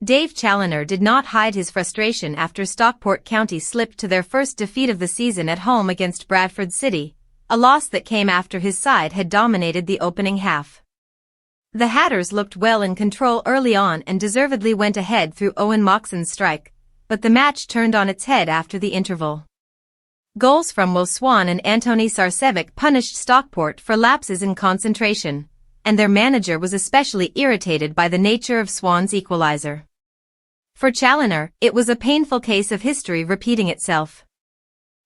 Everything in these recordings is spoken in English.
Dave Challinor did not hide his frustration after Stockport County slipped to their first defeat of the season at home against Bradford City, a loss that came after his side had dominated the opening half. The Hatters looked well in control early on and deservedly went ahead through Owen Moxon's strike, but the match turned on its head after the interval. Goals from Will Swan and Antoni Sarcevic punished Stockport for lapses in concentration, and their manager was especially irritated by the nature of Swan's equalizer. For Challinor, it was a painful case of history repeating itself.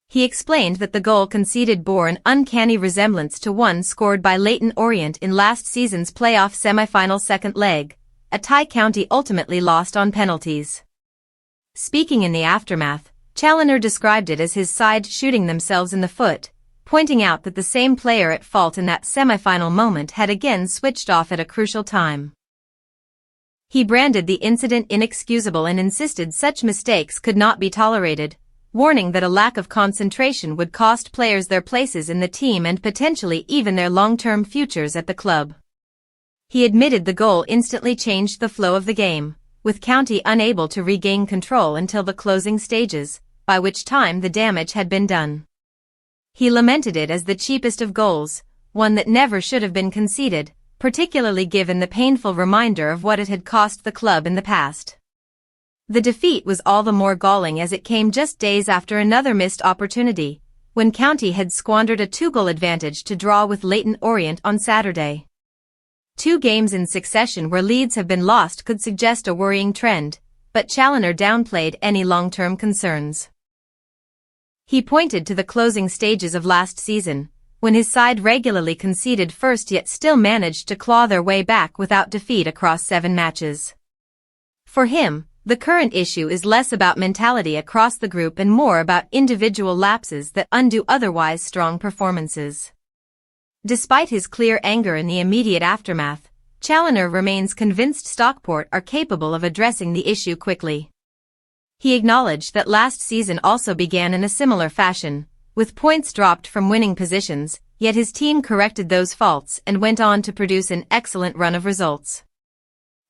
He explained that the goal conceded bore an uncanny resemblance to one scored by Leyton Orient in last season's playoff semi-final second leg, a tie County ultimately lost on penalties. Speaking in the aftermath, Challinor described it as his side shooting themselves in the foot, pointing out that the same player at fault in that semi-final moment had again switched off at a crucial time. He branded the incident inexcusable and insisted such mistakes could not be tolerated, warning that a lack of concentration would cost players their places in the team and potentially even their long-term futures at the club. He admitted the goal instantly changed the flow of the game, with County unable to regain control until the closing stages, by which time the damage had been done. He lamented it as the cheapest of goals, one that never should have been conceded, particularly given the painful reminder of what it had cost the club in the past. The defeat was all the more galling as it came just days after another missed opportunity, when County had squandered a 2-goal advantage to draw with Leyton Orient on Saturday. 2 games in succession where leads have been lost could suggest a worrying trend, but Challinor downplayed any long-term concerns. He pointed to the closing stages of last season, when his side regularly conceded first yet still managed to claw their way back without defeat across 7 matches. For him, the current issue is less about mentality across the group and more about individual lapses that undo otherwise strong performances. Despite his clear anger in the immediate aftermath, Challinor remains convinced Stockport are capable of addressing the issue quickly. He acknowledged that last season also began in a similar fashion, with points dropped from winning positions, yet his team corrected those faults and went on to produce an excellent run of results.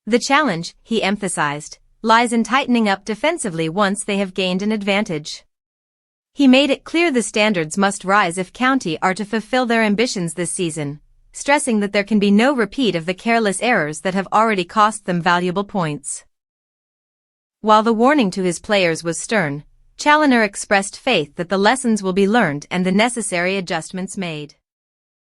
The challenge, he emphasized, lies in tightening up defensively once they have gained an advantage. He made it clear the standards must rise if County are to fulfill their ambitions this season, stressing that there can be no repeat of the careless errors that have already cost them valuable points. While the warning to his players was stern, Challinor expressed faith that the lessons will be learned and the necessary adjustments made.